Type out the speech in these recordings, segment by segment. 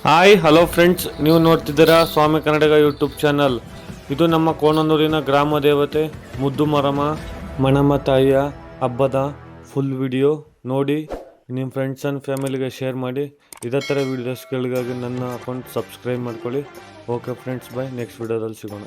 Hi hello friends, ನೀವು ನೋಡ್ತಿದ್ದೀರಾ ಸ್ವಾಮಿ ಕನ್ನಡಿಗ YouTube channel. ಇದು ನಮ್ಮ ಕೋಣನೂರಿನ ಗ್ರಾಮ ದೇವತೆ ಮುದ್ದು ಮಣಮ್ಮ ತಾಯಿಯ ಹಬ್ಬದ ಫುಲ್ ವಿಡಿಯೋ ನೋಡಿ ನಿಮ್ಮ ಫ್ರೆಂಡ್ಸ್ ಆ್ಯಂಡ್ ಫ್ಯಾಮಿಲಿಗೆ ಶೇರ್ ಮಾಡಿ. ಇದೇ ಥರ ವೀಡಿಯೋಸ್ಗಳಿಗಾಗಿ ನನ್ನ ಅಕೌಂಟ್ ಸಬ್ಸ್ಕ್ರೈಬ್ ಮಾಡ್ಕೊಳ್ಳಿ. ಓಕೆ ಫ್ರೆಂಡ್ಸ್, ಬಾಯ್. ನೆಕ್ಸ್ಟ್ ವಿಡಿಯೋದಲ್ಲಿ ಸಿಗೋಣ.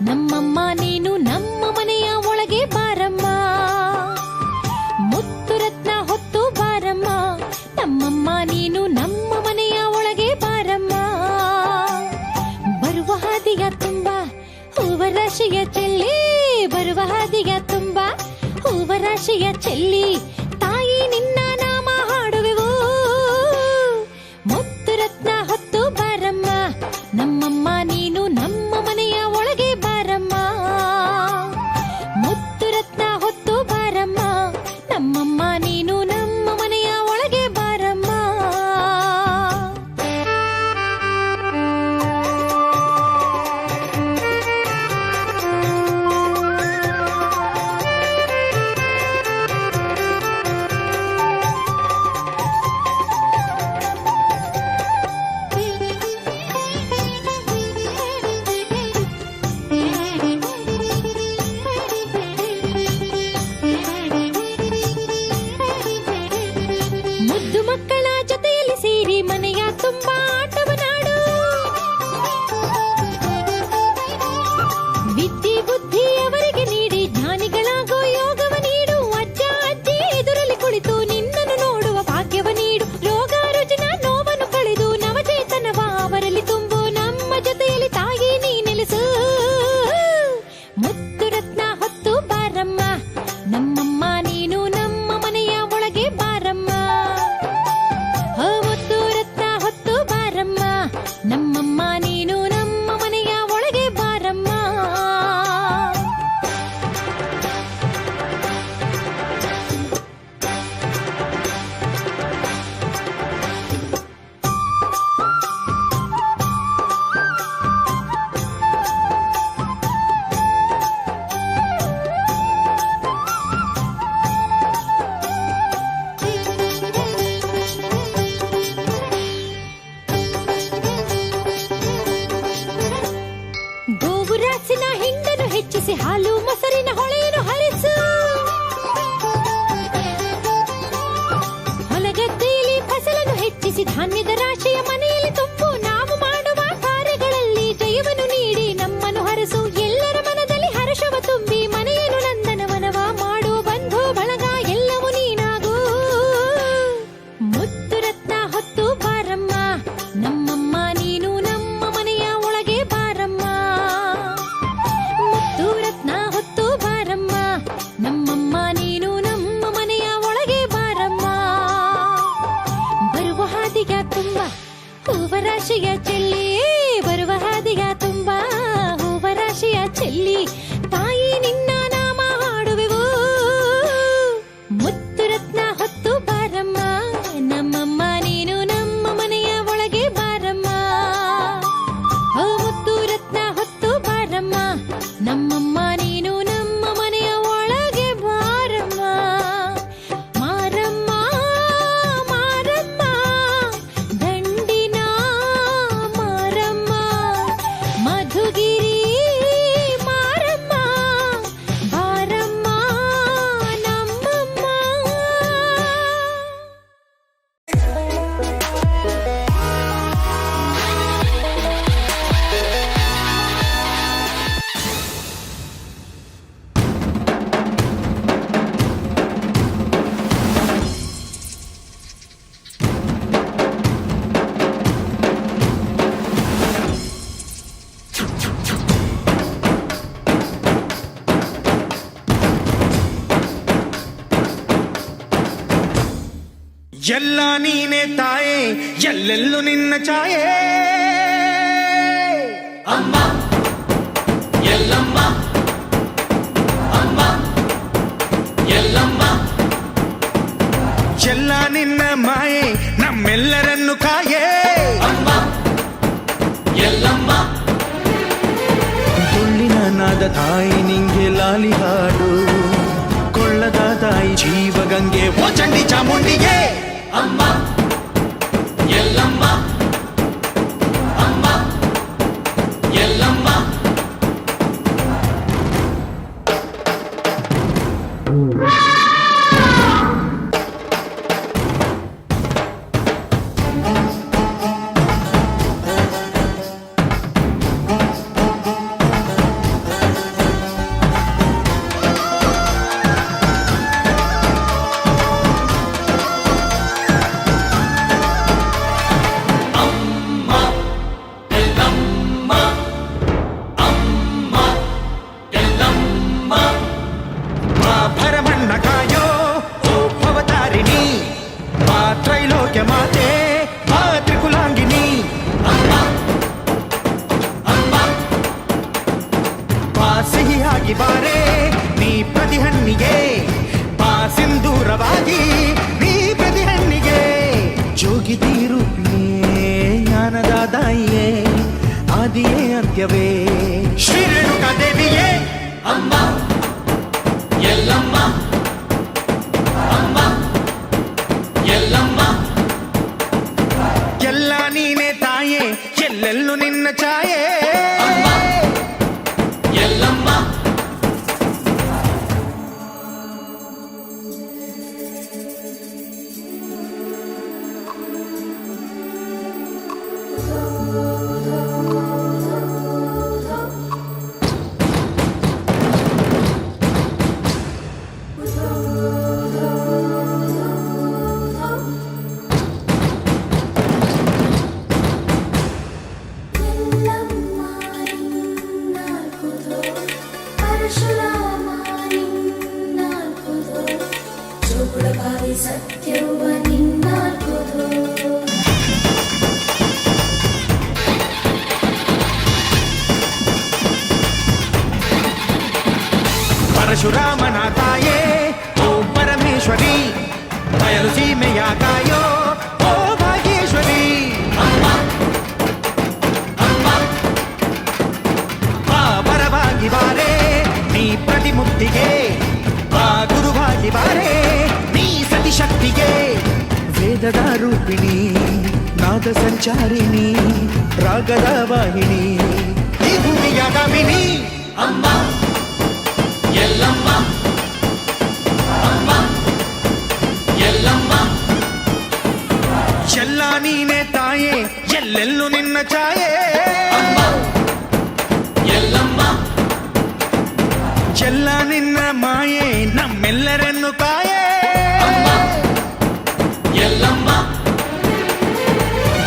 ನಮ್ಮಮ್ಮ ನೀನು ನಮ್ಮ ಮನೆಯ ಒಳಗೆ ಬಾರಮ್ಮ, ಮುತ್ತು ರತ್ನ ಹೊತ್ತು ಬಾರಮ್ಮ. ನಮ್ಮಮ್ಮ ನೀನು ನಮ್ಮ ಮನೆಯ ಒಳಗೆ ಬಾರಮ್ಮ. ಬರುವ ಹಾದಿಯ ತುಂಬ ಹೂವರಾಶಿಯ ಚೆಲ್ಲಿ, ಬರುವ ಹಾದಿಯ ತುಂಬ ಹೂವರಾಶಿಯ ಚೆಲ್ಲಿ, ತಾಯಿ ನಿನ್ನ ನಾಮ ಹಾಡುವೆವು. ಮುತ್ತು ರತ್ನ ಹೊತ್ತು ಬಾರಮ್ಮ, ನಮ್ಮಮ್ಮ ನೀನು ನಮ್ಮ ಮನೆಯ ಒಳಗೆ ಬಾರಮ್ಮ. ಮುತ್ತು ರತ್ನ ಹೊತ್ತು ಬಾರಮ್ಮ, ನಮ್ಮಮ್ಮ ನೀನು ನಮ್ಮ ಮನೆಯ ಒಳಗೆ ಬಾರಮ್ಮ. ಮುದ್ದು ಮಕ್ಕಳ ಜೊತೆಯಲ್ಲಿ ಸೇರಿ ಮನೆಯ ತುಂಬ ಆಟವನಾಡು. ವಿದ್ಯೆ ಬುದ್ಧಿ ಅವರಿಗೆ ನೀಡಿ ಜ್ಞಾನಿಗಳಾಗೋ ಯೋಗವ ನೀಡು. ಅಜ್ಜ ಅಜ್ಜಿ ಎದುರಲ್ಲಿ ಕುಳಿತು ನಿನ್ನನ್ನು ನೋಡುವ ಭಾಗ್ಯವ ನೀಡು. ರೋಗ ರುಜಿನ ನೋವನ್ನು ಕಳೆದು ನವಚೇತನವ ಅವರಲ್ಲಿ ತುಂಬು. ನಮ್ಮ ಜೊತೆಯಲ್ಲಿ ತಾಯಿ ನೀ ನೆಲೆಸು. ಮುತ್ತು ರತ್ನ ಹೊತ್ತು ಬಾರಮ್ಮ, ನಮ್ಮಮ್ಮ ನೀನು ನಮ್ಮ ಮನೆಯ ಒಳಗೆ ಬಾರಮ್ಮ. ಮುತ್ತು ರತ್ನ ಹೊತ್ತು ಬಾರಮ್ಮ, ನಮ್ಮಮ್ಮ ನೀನು ನಮ್ಮ ಮನೆಯ ಒಳಗೆ ಬಾರಮ್ಮ. ಗೋವು ರಾಸಿನ ಹಿಂಡನ್ನು ಹೆಚ್ಚಿಸಿ ಹಾಲು ಮೊಸರಿನ ಹೊಳೆಯನ್ನು ಹರಿಸು. ಹೊಲಗದ್ದೆಯಲ್ಲಿ ಫಸಲನ್ನು ಹೆಚ್ಚಿಸಿ ಧಾನ್ಯದ ರಾಶಿಯ ಮನೆಯಲ್ಲಿ ತುಂಬು. ನಾವು ಮಾಡುವ ಕಾರ್ಯಗಳಲ್ಲಿ ಜಯವನ್ನು ನೀಡಿ ನಮ್ಮನ್ನು ಹರಸು. ಎಲ್ಲರ ಮನದಲ್ಲಿ ಹರ್ಷವ ತುಂಬಿ ಮನೆಯನ್ನು ನಂದನವನವ ಮಾಡು. ಬಂಧು ಬಳಗ ಎಲ್ಲವೂ ನೀನಾಗು. ಮುತ್ತು ರತ್ನ ಹೊತ್ತು ಬಾರಮ್ಮ, ನಮ್ಮಮ್ಮ ನೀನು ನಮ್ಮ ಮನೆಯ ಒಳಗೆ ಬಾರಮ್ಮ. ಮುತ್ತು ರತ್ನ ಹೊತ್ತು ಬಾರಮ್ಮ, ನಮ್ಮಮ್ಮ ನೀನು ನಮ್ಮ ಮನೆಯ ಒಳಗೆ ಬಾರಮ್ಮ. ಬರುವ ಹಾದಿಗ ತುಂಬ ಹೂವರಾಶಿಯ ಚೆಲ್ಲಿ, ಬರುವ ಹಾದಿಗ ತುಂಬ ಹೂವರಾಶಿಯ ಚೆಲ್ಲಿ, ತಾಯಿ ನಿನ್ನ ನಾಮ ಹಾಡುವೆವು. ಮುತ್ತು ರತ್ನ ಹೊತ್ತು ಬಾರಮ್ಮ, ನಮ್ಮಮ್ಮ ನೀನು ನಮ್ಮ ಮನೆಯ ಒಳಗೆ ಬಾರಮ್ಮ. ಮುತ್ತು ರತ್ನ ಹೊತ್ತು ಬಾರಮ್ಮ, ನಮ್ಮಮ್ಮ ನೀನು ನಮ್ಮ ಮನೆಯ ಒಳಗೆ ಬಾರಮ್ಮ. ಮಾರಮ್ಮ ಮಾರಮ್ಮ ದಂಡಿನ ಮಾರಮ್ಮ, ಮಧುಗಿರಿ ಮಾರಮ್ಮ ಎಲ್ಲ ನೀನೆ ತಾಯೇ ಎಲ್ಲೆಲ್ಲೂ ನಿನ್ನ ಛಾಯೆ ಅಮ್ಮ ಎಲ್ಲಮ್ಮ ಅಮ್ಮ ಎಲ್ಲಮ್ಮ ಎಲ್ಲ ನಿನ್ನ ಮಾಯೆ ನಮ್ಮೆಲ್ಲರನ್ನು ಕಾಯೇ ಅಮ್ಮ ಎಲ್ಲಮ್ಮ ತುಳ್ಳಿನ ನಾದ ತಾಯಿ ನಿಂಗೆ ಲಾಲಿ ಹಾಡು ಕೊಳ್ಳದ ತಾಯಿ ಜೀವಗಂಗೆ ಓ ಚಂಡಿ ಚಾಮುಂಡಿಗೆ ಅಮ್ಮ ಎಲ್ಲಮ್ಮ ಅಮ್ಮ ಎಲ್ಲಮ್ಮ ಭರಮಣ್ಣ ಕಾಯೋ ಓ ಭವತಾರಿಣಿ ಮಾ ತ್ರೈಲೋಕ್ಯ ಮಾತೆ ಮಾ ತ್ರಿಕುಲಾಂಗಿನಿ ಅಮ್ಮ ಅಮ್ಮ ಬಾ ಸಿಹಿಯಾಗಿ ಬಾರೆ ನೀ ಪ್ರತಿಹಣ್ಣಿಗೆ ಬಾ ಸಿಂಧೂರವಾಗಿ ನೀ ಪ್ರತಿಹಣ್ಣಿಗೆ ಜೋಗಿದಿ ರೂಪಿಣಿಯೇ ಜ್ಞಾನದ ದಾಯಿಯೇ ಆದಿಯೇ ಅಂತ್ಯವೇ ಶ್ರೀ ರೇಣುಕಾ ದೇವಿಯೇ ಅಮ್ಮ ಎಲ್ಲಮ್ಮ ಅಮ್ಮ ಎಲ್ಲಮ್ಮ ಎಲ್ಲ ನೀನೆ ತಾಯೇ ಎಲ್ಲೆಲ್ಲೂ ನಿನ್ನ ಛಾಯೆ ಅಮ್ಮ ಎಲ್ಲಮ್ಮ ಸತ್ಯವ ನಿನ್ನಾಲ್ಕುದು ಪರಶುರಾಮನ ತಾಯೇ ಓ ಪರಮೇಶ್ವರಿ ಬಯಲು ಸೀಮೆಯ ಕಾಯೋ ಓ ಭಾಗ್ಯೇಶ್ವರಿ ಅಮ್ಮ ಅಮ್ಮ ಬಾ ಬರವಾಗಿ ಬಾರೆ ನೀ ಪ್ರತಿಮುಕ್ತಿಗೆ ಬಾ ಗುರುವಾಗಿ ಬಾರೆ ನೀ ಸತಿಶಕ್ತಿಗೆ ವೇದದ ರೂಪಿಣಿ ನಾದ ಸಂಚಾರಿಣಿ ರಾಗದ ವಾಹಿನಿ ಈ ಭೂಮಿಯ ಗಾಮಿನಿ ಅಮ್ಮ ಎಲ್ಲಮ್ಮ ಅಮ್ಮ ಎಲ್ಲಮ್ಮ ಎಲ್ಲ ನೀನೆ ತಾಯೇ ಎಲ್ಲೆಲ್ಲೂ ನಿನ್ನ ಛಾಯೆ ಅಮ್ಮ ಎಲ್ಲಮ್ಮ ಎಲ್ಲ ನಿನ್ನ ಮಾಯೆ ನಮ್ಮೆಲ್ಲರನ್ನು ಕಾಯೆ ಅಮ್ಮ ಎಲ್ಲಮ್ಮ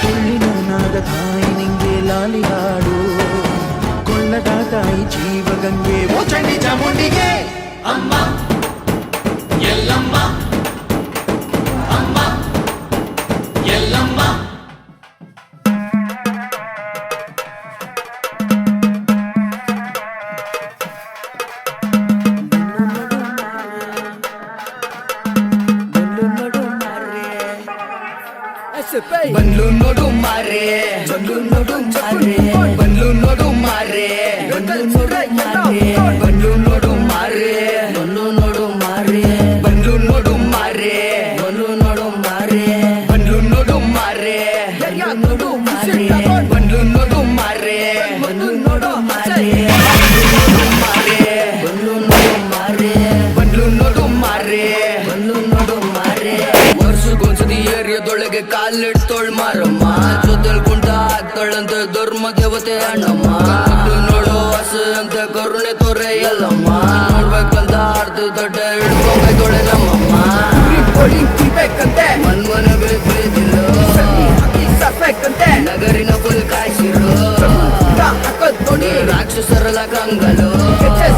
ತುಳ್ಳಿನ ನಾದ ತಾಯಿ ನಿಂಗೆ ಲಾಲಿ ಹಾಡು ಕೊಳ್ಳದ ತಾಯಿ ಜೀವಗಂಗೆ ಓ ಚಂಡಿ ಚಾಮುಂಡಿಗೆ ಅಮ್ಮ ಎಲ್ಲಮ್ಮ ಅಮ್ಮ ಎಲ್ಲಮ್ಮ ಬಂದ್ಲು ನೋಡು ಮಾರೆ ಬಂದ್ಲು ನೋಡು ಮಾರೆ ಬಂದ್ಲು ನೋಡು ಮಾರೆ ಬಂದ್ಲು ನೋಡು ಮಾರೆ ಬಂದ್ಲು ನೋಡು ಮಾರೆ ಬಂದ್ಲು ನೋಡು ಮಾರೆ ಬಂದ್ಲು ನೋಡು ಮಾರೆ ಬಂದ್ಲು ನೋಡು ಮಾರೆ ಬಂದ್ಲು ನೋಡು ಮಾರೆ ಬಂದ್ಲು ನೋಡು ಮಾರೆ ಬಂದ್ಲು ನೋಡು ಮಾರೆ ಬಂದ್ಲು ನೋಡು ಮಾರೆ ಬಂದ್ಲು ನೋಡು ಮಾರೆ ಬಂದ್ಲು ನೋಡು ಮಾರೆ ವರ್ಷಕ್ಕೊಂದ್ಸತಿ ಏರಿಯಾದೊಳಗೆ ಕಾಲಿಡ್ತೋಳ್ ಮಾರಮ್ಮ ಜೊತೆಲ್ ಕುಂಟ ಆಗ್ತಾಳಂತ ಧರ್ಮ ದೇವತೆ ಅಣ್ಣಮ್ಮ ಮಕ್ಳು ನೋಡು ಹಸ ಅಂತ ಕರುಣೆ ತೋರೆ ಎಲ್ಲಮ್ಮ ನೋಡ್ಬೇಕಂತ ಆಡ್ತು ದೊಡ್ಡ ಹಿಡ್ಕೊಂಡೋಳೆ ನಮ್ಮಮ್ಮ ಬೇಕಂತೆ ಮನ್ಮನ ಬೇಕಿಲ್ಲ ನಗರಿನ ಫುಲ್ ಕಾಯ್ಸಿರು ನೋಡಿ ರಾಕ್ಷಸರಲ್ಲ ಕಂಗಲು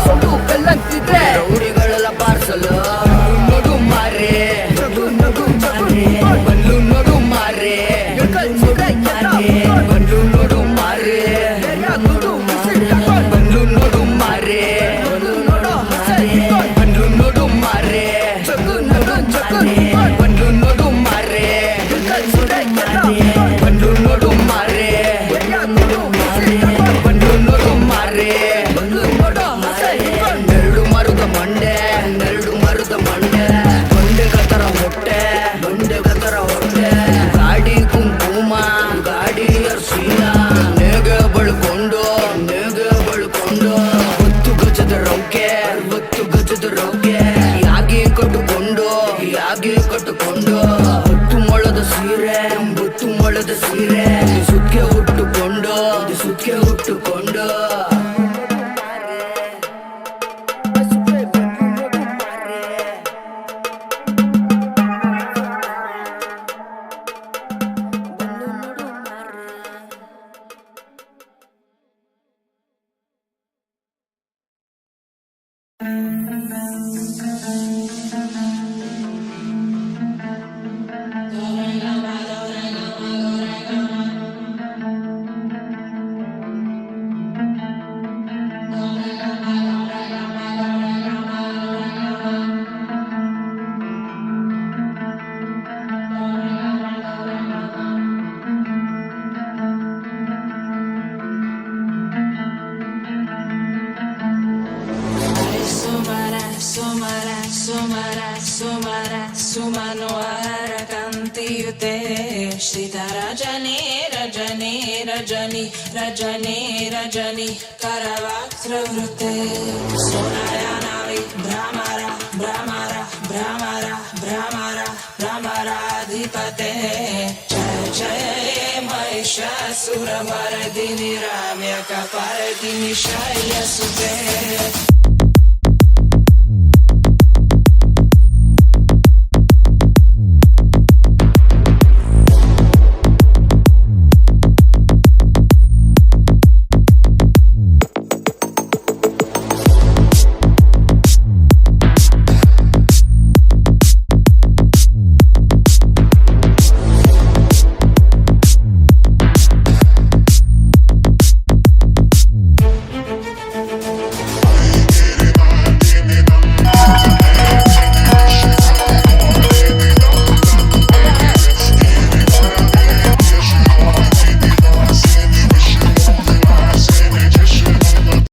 ಸೊಂಡು ಬೆಲ್ಲಂತಿದ್ರೆ ರೌಡಿಗಳೆಲ್ಲ ಪಾರ್ಸಲು ನೋಡು ಮಾರೆ ಬಂದು ಸುಮನೋಹರ ಕಾಂತಿಯುತೆ ಶ್ರಿತ ರಜನಿ ರಜನಿ ರಜನಿ ರಜನಿ ರಜನಿ ಕರವಕ್ರವೃತೆ ಸೋನಯನಾವಿ ಭ್ರಮರ ಭ್ರಮರ ಭ್ರಮರ ಭ್ರಮರ ಭ್ರಮರಾಧಿಪತೆ ಜಯ ಜಯ ಮಹಿಷಾಸುರಮರ್ದಿನಿ ರಮ್ಯಕ ಪರದಿನಿ ಶಯ್ಯಸುತೆ